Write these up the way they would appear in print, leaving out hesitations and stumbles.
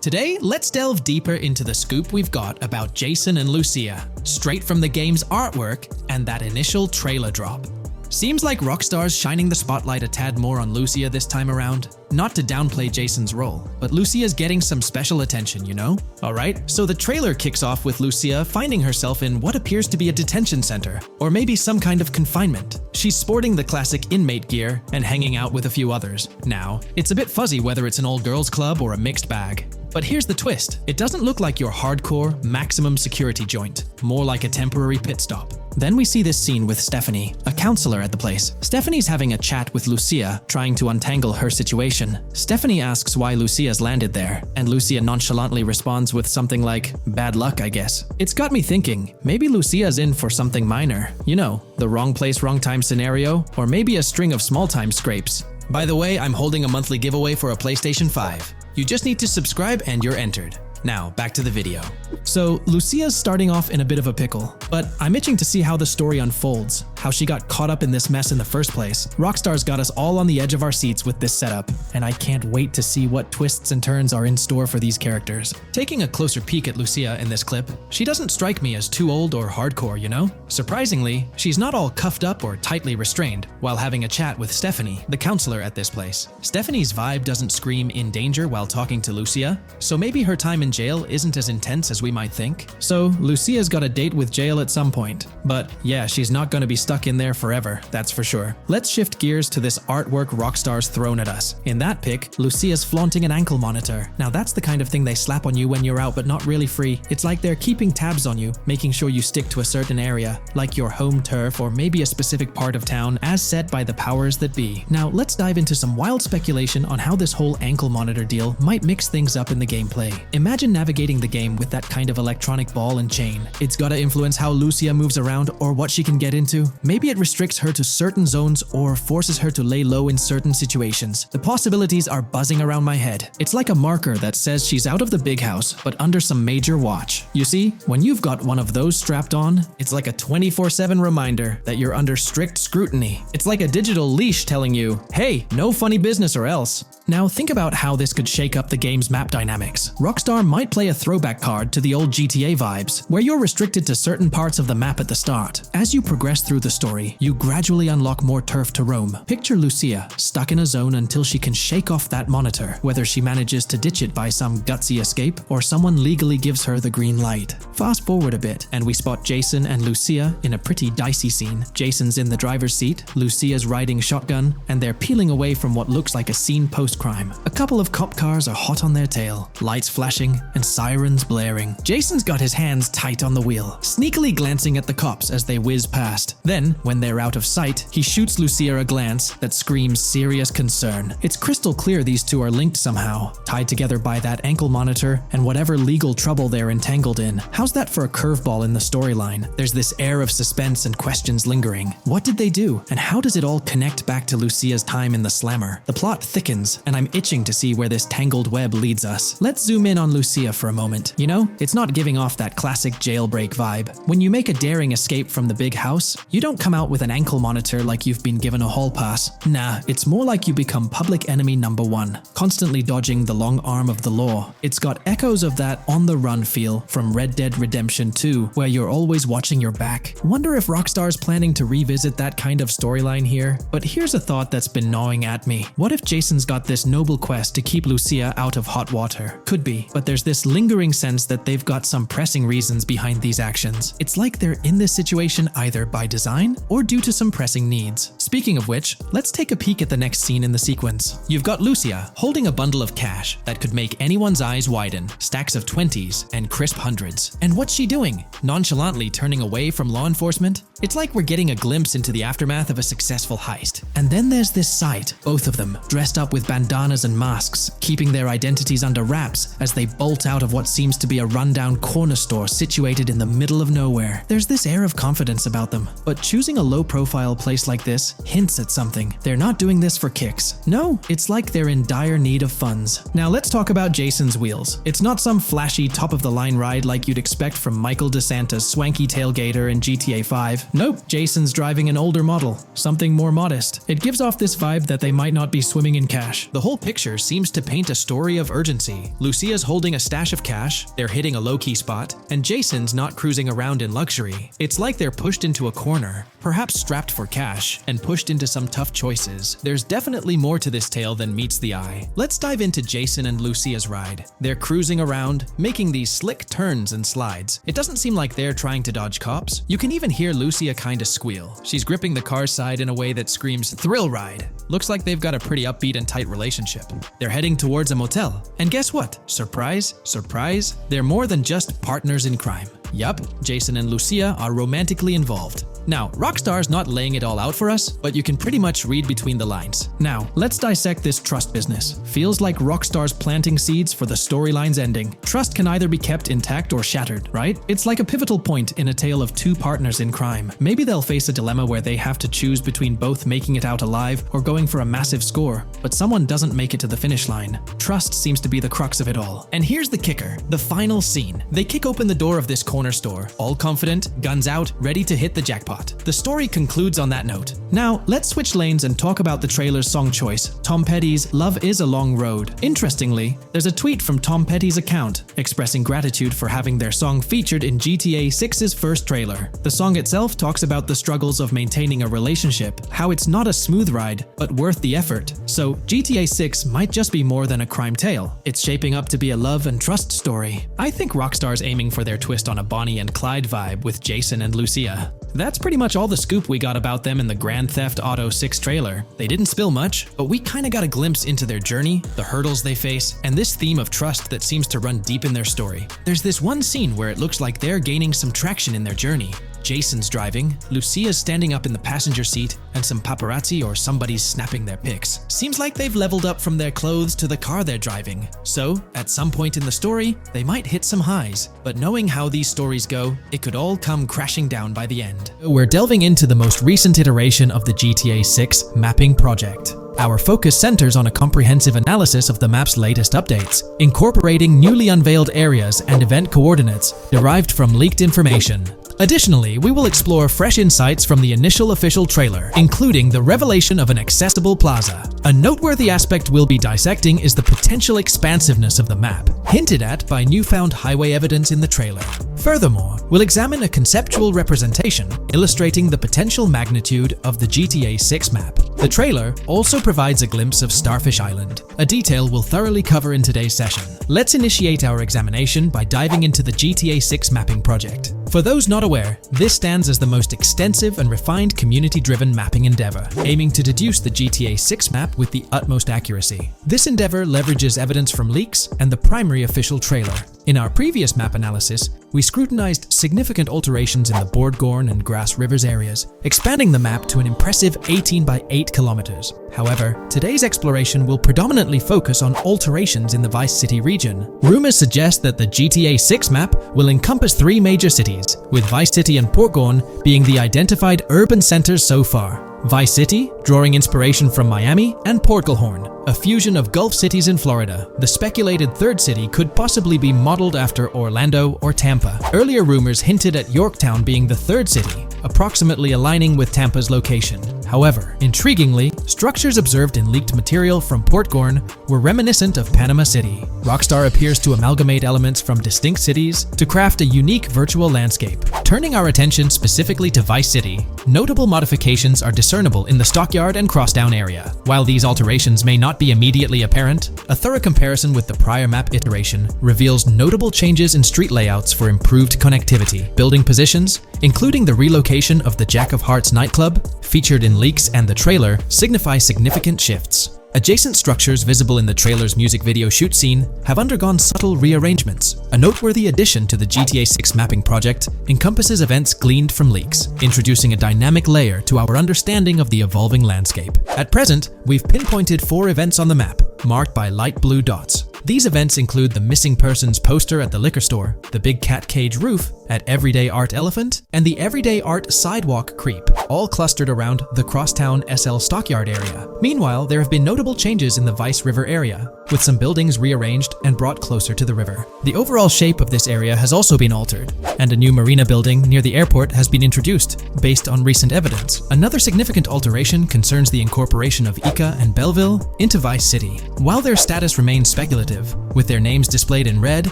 Today, let's delve deeper into the scoop we've got about Jason and Lucia, straight from the game's artwork and that initial trailer drop. Seems like Rockstar's shining the spotlight a tad more on Lucia this time around. Not to downplay Jason's role, but Lucia's getting some special attention, you know? Alright, so the trailer kicks off with Lucia finding herself in what appears to be a detention center, or maybe some kind of confinement. She's sporting the classic inmate gear and hanging out with a few others. Now, it's a bit fuzzy whether it's an all-girls club or a mixed bag. But here's the twist. It doesn't look like your hardcore, maximum security joint, more like a temporary pit stop. Then we see this scene with Stephanie, a counselor at the place. Stephanie's having a chat with Lucia, trying to untangle her situation. Stephanie asks why Lucia's landed there, and Lucia nonchalantly responds with something like, "Bad luck, I guess." It's got me thinking, maybe Lucia's in for something minor. You know, the wrong place, wrong time scenario, or maybe a string of small-time scrapes. By the way, I'm holding a monthly giveaway for a PlayStation 5. You just need to subscribe and you're entered. Now, back to the video. So, Lucia's starting off in a bit of a pickle, but I'm itching to see how the story unfolds, how she got caught up in this mess in the first place. Rockstar's got us all on the edge of our seats with this setup, and I can't wait to see what twists and turns are in store for these characters. Taking a closer peek at Lucia in this clip, she doesn't strike me as too old or hardcore, you know? Surprisingly, she's not all cuffed up or tightly restrained while having a chat with Stephanie, the counselor at this place. Stephanie's vibe doesn't scream in danger while talking to Lucia, so maybe her time in jail isn't as intense as we might think. So, Lucia's got a date with jail at some point. But yeah, she's not going to be stuck in there forever, that's for sure. Let's shift gears to this artwork Rockstar's thrown at us. In that pic, Lucia's flaunting an ankle monitor. Now that's the kind of thing they slap on you when you're out but not really free. It's like they're keeping tabs on you, making sure you stick to a certain area, like your home turf or maybe a specific part of town as set by the powers that be. Now let's dive into some wild speculation on how this whole ankle monitor deal might mix things up in the gameplay. Imagine navigating the game with that kind of electronic ball and chain. It's gotta influence how Lucia moves around or what she can get into. Maybe it restricts her to certain zones or forces her to lay low in certain situations. The possibilities are buzzing around my head. It's like a marker that says she's out of the big house, but under some major watch. You see, when you've got one of those strapped on, it's like a 24/7 reminder that you're under strict scrutiny. It's like a digital leash telling you, hey, no funny business or else. Now think about how this could shake up the game's map dynamics. Rockstar might play a throwback card to the old GTA vibes, where you're restricted to certain parts of the map at the start. As you progress through the story, you gradually unlock more turf to roam. Picture Lucia stuck in a zone until she can shake off that monitor, whether she manages to ditch it by some gutsy escape or someone legally gives her the green light. Fast forward a bit, and we spot Jason and Lucia in a pretty dicey scene. Jason's in the driver's seat, Lucia's riding shotgun, and they're peeling away from what looks like a scene post-crime. A couple of cop cars are hot on their tail, lights flashing and sirens blaring. Jason's got his hands tight on the wheel, sneakily glancing at the cops as they whiz past. Then, when they're out of sight, he shoots Lucia a glance that screams serious concern. It's crystal clear these two are linked somehow, tied together by that ankle monitor and whatever legal trouble they're entangled in. How's that for a curveball in the storyline? There's this air of suspense and questions lingering. What did they do, and how does it all connect back to Lucia's time in the slammer? The plot thickens, and I'm itching to see where this tangled web leads us. Let's zoom in on Lucia for a moment. You know, it's not giving off that classic jailbreak vibe. When you make a daring escape from the big house, you don't come out with an ankle monitor like you've been given a hall pass. Nah, it's more like you become public enemy number one, constantly dodging the long arm of the law. It's got echoes of that on-the-run feel from Red Dead Redemption 2, where you're always watching your back. Wonder if Rockstar's planning to revisit that kind of storyline here? But here's a thought that's been gnawing at me. What if Jason's got this noble quest to keep Lucia out of hot water? Could be, but there's this lingering sense that they've got some pressing reasons behind these actions. It's like they're in this situation either by design or due to some pressing needs. Speaking of which, let's take a peek at the next scene in the sequence. You've got Lucia holding a bundle of cash that could make anyone's eyes widen, stacks of 20s and crisp hundreds. And what's she doing? Nonchalantly turning away from law enforcement? It's like we're getting a glimpse into the aftermath of a successful heist. And then there's this sight, both of them, dressed up with bandanas and masks, keeping their identities under wraps as they bolt out of what seems to be a rundown corner store situated in the middle of nowhere. There's this air of confidence about them, but choosing a low-profile place like this hints at something. They're not doing this for kicks. No, it's like they're in dire need of funds. Now let's talk about Jason's wheels. It's not some flashy top-of-the-line ride like you'd expect from Michael DeSanta's swanky tailgater in GTA 5. Nope, Jason's driving an older model, something more modest. It gives off this vibe that they might not be swimming in cash. The whole picture seems to paint a story of urgency. Lucia's holding a stash of cash, they're hitting a low-key spot, and Jason's not cruising around in luxury. It's like they're pushed into a corner, perhaps strapped for cash, and pushed into some tough choices. There's definitely more to this tale than meets the eye. Let's dive into Jason and Lucia's ride. They're cruising around, making these slick turns and slides. It doesn't seem like they're trying to dodge cops. You can even hear Lucia kinda squeal. She's gripping the car's side in a way that screams thrill ride. Looks like they've got a pretty upbeat and tight relationship. They're heading towards a motel. And guess what? Surprise, surprise, they're more than just partners in crime. Yup, Jason and Lucia are romantically involved. Now, Rockstar's not laying it all out for us, but you can pretty much read between the lines. Now, let's dissect this trust business. Feels like Rockstar's planting seeds for the storyline's ending. Trust can either be kept intact or shattered, right? It's like a pivotal point in a tale of two partners in crime. Maybe they'll face a dilemma where they have to choose between both making it out alive or going for a massive score, but someone doesn't make it to the finish line. Trust seems to be the crux of it all. And here's the kicker, the final scene. They kick open the door of this corner store, all confident, guns out, ready to hit the jackpot. The story concludes on that note. Now, let's switch lanes and talk about the trailer's song choice, Tom Petty's Love Is a Long Road. Interestingly, there's a tweet from Tom Petty's account expressing gratitude for having their song featured in GTA 6's first trailer. The song itself talks about the struggles of maintaining a relationship, how it's not a smooth ride, but worth the effort. So, GTA 6 might just be more than a crime tale. It's shaping up to be a love and trust story. I think Rockstar's aiming for their twist on a Bonnie and Clyde vibe with Jason and Lucia. That's pretty much all the scoop we got about them in the Grand Theft Auto 6 trailer. They didn't spill much, but we kinda got a glimpse into their journey, the hurdles they face, and this theme of trust that seems to run deep in their story. There's this one scene where it looks like they're gaining some traction in their journey. Jason's driving, Lucia's standing up in the passenger seat, and some paparazzi or somebody's snapping their pics. Seems like they've leveled up from their clothes to the car they're driving. So, at some point in the story, they might hit some highs. But knowing how these stories go, it could all come crashing down by the end. We're delving into the most recent iteration of the GTA 6 mapping project. Our focus centers on a comprehensive analysis of the map's latest updates, incorporating newly unveiled areas and event coordinates derived from leaked information. Additionally, we will explore fresh insights from the initial official trailer, including the revelation of an accessible plaza. A noteworthy aspect we'll be dissecting is the potential expansiveness of the map, hinted at by newfound highway evidence in the trailer. Furthermore, we'll examine a conceptual representation illustrating the potential magnitude of the GTA 6 map. The trailer also provides a glimpse of Starfish Island, a detail we'll thoroughly cover in today's session. Let's initiate our examination by diving into the GTA 6 mapping project. For those not aware, this stands as the most extensive and refined community-driven mapping endeavor, aiming to deduce the GTA 6 map with the utmost accuracy. This endeavor leverages evidence from leaks and the primary official trailer. In our previous map analysis, we scrutinized significant alterations in the Boardgorn and Grass Rivers areas, expanding the map to an impressive 18 by 8 kilometers. However, today's exploration will predominantly focus on alterations in the Vice City region. Rumors suggest that the GTA 6 map will encompass 3 major cities, with Vice City and Portgorn being the identified urban centers so far. Vice City, drawing inspiration from Miami, and Portgorn, a fusion of Gulf cities in Florida. The speculated third city could possibly be modeled after Orlando or Tampa. Earlier rumors hinted at Yorktown being the third city, approximately aligning with Tampa's location. However, intriguingly, structures observed in leaked material from Portgorn were reminiscent of Panama City. Rockstar appears to amalgamate elements from distinct cities to craft a unique virtual landscape. Turning our attention specifically to Vice City, notable modifications are discernible in the Stockyard and Crosstown area. While these alterations may not be immediately apparent, a thorough comparison with the prior map iteration reveals notable changes in street layouts for improved connectivity. Building positions, including the relocation of the Jack of Hearts nightclub, featured in leaks and the trailer, signify significant shifts. Adjacent structures visible in the trailer's music video shoot scene have undergone subtle rearrangements. A noteworthy addition to the GTA 6 mapping project encompasses events gleaned from leaks, introducing a dynamic layer to our understanding of the evolving landscape. At present, we've pinpointed 4 events on the map, marked by light blue dots. These events include the missing persons poster at the liquor store, the big cat cage roof, at Everyday Art Elephant, and the Everyday Art Sidewalk Creep, all clustered around the Crosstown SL Stockyard area. Meanwhile, there have been notable changes in the Vice River area, with some buildings rearranged and brought closer to the river. The overall shape of this area has also been altered, and a new marina building near the airport has been introduced, based on recent evidence. Another significant alteration concerns the incorporation of Ica and Belleville into Vice City. While their status remains speculative, with their names displayed in red,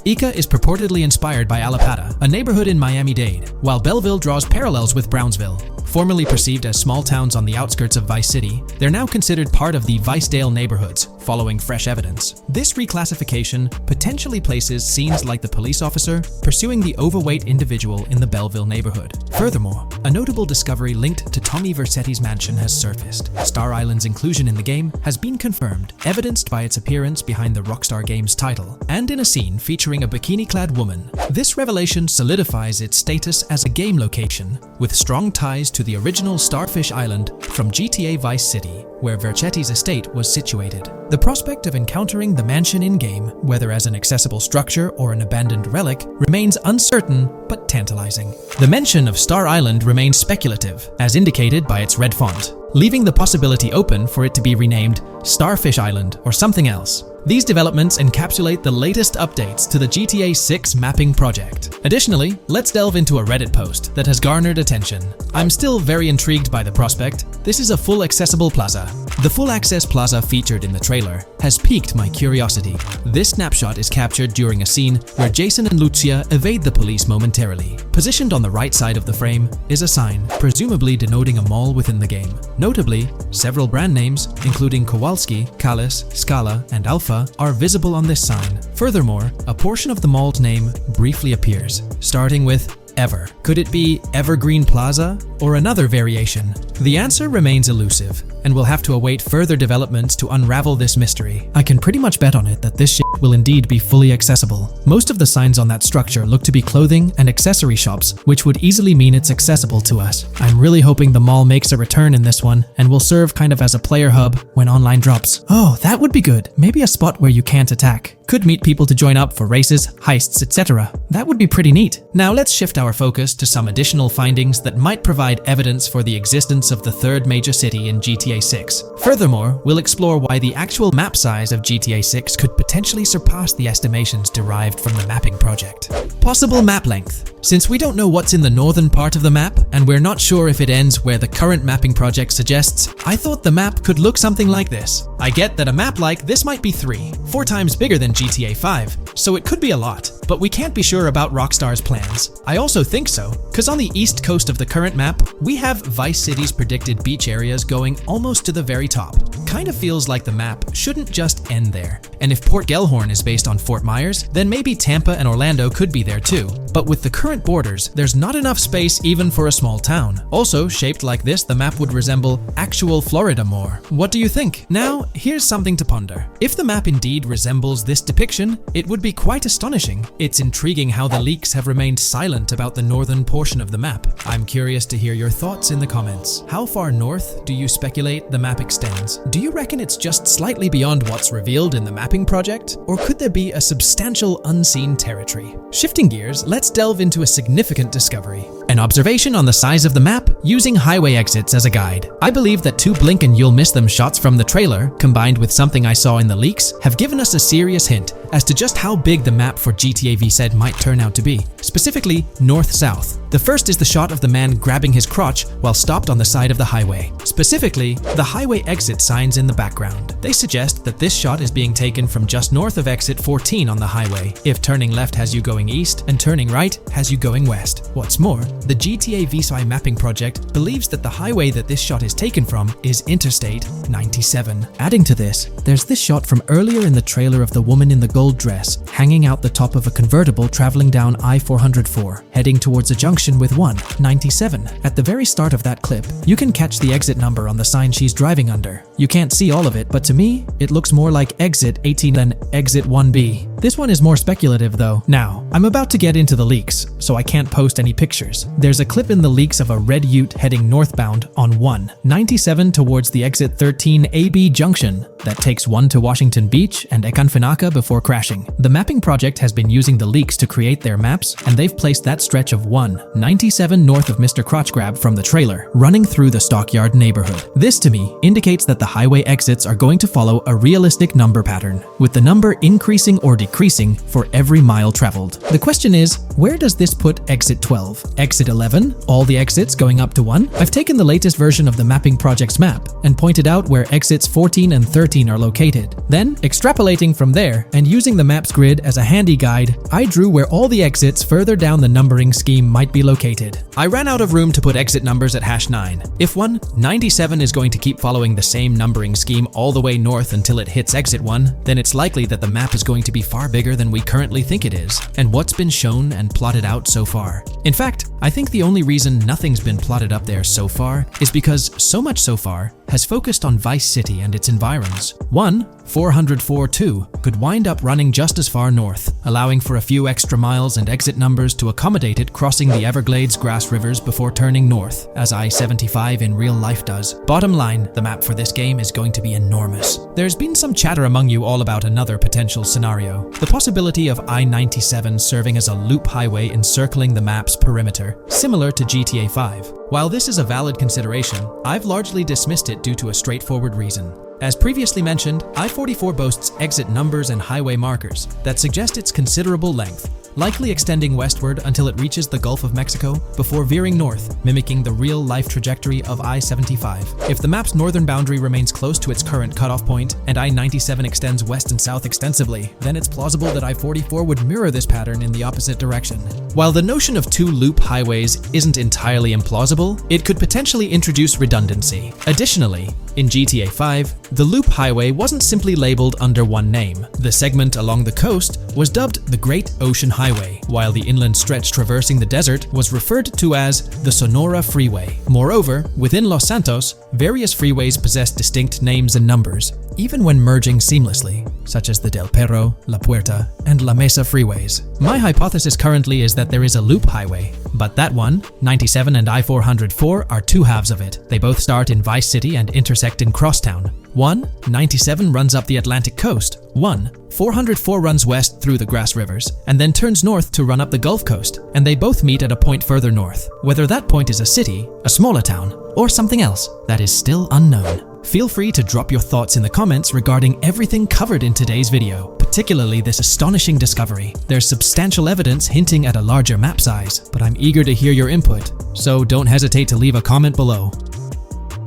Ica is purportedly inspired by Allapattah, a neighborhood in Miami-Dade, while Belleville draws parallels with Brownsville. Formerly perceived as small towns on the outskirts of Vice City, they're now considered part of the Vicedale neighborhoods, following fresh evidence. This reclassification potentially places scenes like the police officer pursuing the overweight individual in the Belleville neighborhood. Furthermore, a notable discovery linked to Tommy Vercetti's mansion has surfaced. Star Island's inclusion in the game has been confirmed, evidenced by its appearance behind the Rockstar Games title, and in a scene featuring a bikini-clad woman. This revelation solidifies its status as a game location, with strong ties to the original Starfish Island from GTA Vice City, where Vercetti's estate was situated. The prospect of encountering the mansion in-game, whether as an accessible structure or an abandoned relic, remains uncertain but tantalizing. The mention of Star Island remains speculative, as indicated by its red font, leaving the possibility open for it to be renamed Starfish Island or something else. These developments encapsulate the latest updates to the GTA 6 mapping project. Additionally, let's delve into a Reddit post that has garnered attention. I'm still very intrigued by the prospect. This is a full accessible plaza. The full access plaza featured in the trailer has piqued my curiosity. This snapshot is captured during a scene where Jason and Lucia evade the police momentarily. Positioned on the right side of the frame is a sign, presumably denoting a mall within the game. Notably, several brand names, including Kowalski, Callis, Scala, and Alpha, are visible on this sign. Furthermore, a portion of the mall's name briefly appears, starting with Ever. Could it be Evergreen Plaza or another variation? The answer remains elusive, and we'll have to await further developments to unravel this mystery. I can pretty much bet on it that this shit will indeed be fully accessible. Most of the signs on that structure look to be clothing and accessory shops, which would easily mean it's accessible to us. I'm really hoping the mall makes a return in this one and will serve kind of as a player hub when online drops. Oh, that would be good. Maybe a spot where you can't attack. Could meet people to join up for races, heists, etc. That would be pretty neat. Now let's shift our focus to some additional findings that might provide evidence for the existence of the third major city in GTA 6. Furthermore, we'll explore why the actual map size of GTA 6 could potentially surpass the estimations derived from the mapping project. Possible map length. Since we don't know what's in the northern part of the map, and we're not sure if it ends where the current mapping project suggests, I thought the map could look something like this. I get that a map like this might be 4 times bigger than GTA 5, so it could be a lot, but we can't be sure about Rockstar's plans. I also think so, because on the east coast of the current map, we have Vice City's predicted beach areas going almost to the very top. Kind of feels like the map shouldn't just end there. And if Port Gellhorn is based on Fort Myers, then maybe Tampa and Orlando could be there too. But with the current borders, there's not enough space even for a small town. Also, shaped like this, the map would resemble actual Florida more. What do you think? Now, here's something to ponder. If the map indeed resembles this depiction, it would be quite astonishing. It's intriguing how the leaks have remained silent about the northern portion of the map. I'm curious to hear your thoughts in the comments. How far north do you speculate the map extends? Do you reckon it's just slightly beyond what's revealed in the mapping project? Or could there be a substantial unseen territory? Shifting gears, let's delve into a significant discovery. An observation on the size of the map using highway exits as a guide. I believe that 2 blink and you'll miss them shots from the trailer, combined with something I saw in the leaks, have given us a serious hint as to just how big the map for GTA VZ might turn out to be. Specifically, north-south. The first is the shot of the man grabbing his crotch while stopped on the side of the highway. Specifically, the highway exit signs in the background. They suggest that this shot is being taken from just north of exit 14 on the highway, if turning left has you going east and turning right has you going west. What's more, the GTA VSI mapping project believes that the highway that this shot is taken from is Interstate 97. Adding to this, there's this shot from earlier in the trailer of the woman in the gold dress hanging out the top of a convertible traveling down I-404, heading towards a junction with 197. At the very start of that clip, you can catch the exit number on the sign she's driving under. You can't see all of it, but to me, it looks more like Exit 18 than Exit 1B. This one is more speculative though. Now, I'm about to get into the leaks, so I can't post any pictures. There's a clip in the leaks of a red ute heading northbound on 197 towards the Exit 13 AB junction that takes 1 to Washington Beach and Ekanfinaka before crashing. The mapping project has been using the leaks to create their maps, and they've placed that stretch of 197 north of Mr. Crotchgrab from the trailer, running through the Stockyard neighborhood. This to me indicates that the highway exits are going to follow a realistic number pattern, with the number increasing or decreasing for every mile traveled. The question is, where does this put Exit 12? Exit 11? All the exits going up to 1? I've taken the latest version of the mapping project's map and pointed out where exits 14 and 13 are located. Then, extrapolating from there and using the map's grid as a handy guide, I drew where all the exits further down the numbering scheme might be located. I ran out of room to put exit numbers at #9. If 197 is going to keep following the same numbering scheme all the way north until it hits exit 1, then it's likely that the map is going to be far bigger than we currently think it is, and what's been shown and plotted out so far. In fact, I think the only reason nothing's been plotted up there so far is because so much so far has focused on Vice City and its environs. 404.2 could wind up running just as far north, allowing for a few extra miles and exit numbers to accommodate it crossing the Everglades grass rivers before turning north, as I-75 in real life does. Bottom line, the map for this game is going to be enormous. There's been some chatter among you all about another potential scenario, the possibility of I-97 serving as a loop highway encircling the map's perimeter, similar to GTA 5. While this is a valid consideration, I've largely dismissed it due to a straightforward reason. As previously mentioned, I-44 boasts exit numbers and highway markers that suggest its considerable length, likely extending westward until it reaches the Gulf of Mexico before veering north, mimicking the real-life trajectory of I-75. If the map's northern boundary remains close to its current cutoff point, and I-97 extends west and south extensively, then it's plausible that I-44 would mirror this pattern in the opposite direction. While the notion of two loop highways isn't entirely implausible, it could potentially introduce redundancy. Additionally, in GTA 5, the loop highway wasn't simply labeled under one name. The segment along the coast was dubbed the Great Ocean Highway, while the inland stretch traversing the desert was referred to as the Sonora Freeway. Moreover, within Los Santos, various freeways possess distinct names and numbers, even when merging seamlessly, such as the Del Perro, La Puerta, and La Mesa freeways. My hypothesis currently is that there is a loop highway, but that one, 97 and I-404, are two halves of it. They both start in Vice City and intersect in Crosstown. 197 runs up the Atlantic coast. 404 runs west through the Grass Rivers, and then turns north to run up the Gulf Coast, and they both meet at a point further north. Whether that point is a city, a smaller town, or something else, that is still unknown. Feel free to drop your thoughts in the comments regarding everything covered in today's video, particularly this astonishing discovery. There's substantial evidence hinting at a larger map size, but I'm eager to hear your input, so don't hesitate to leave a comment below.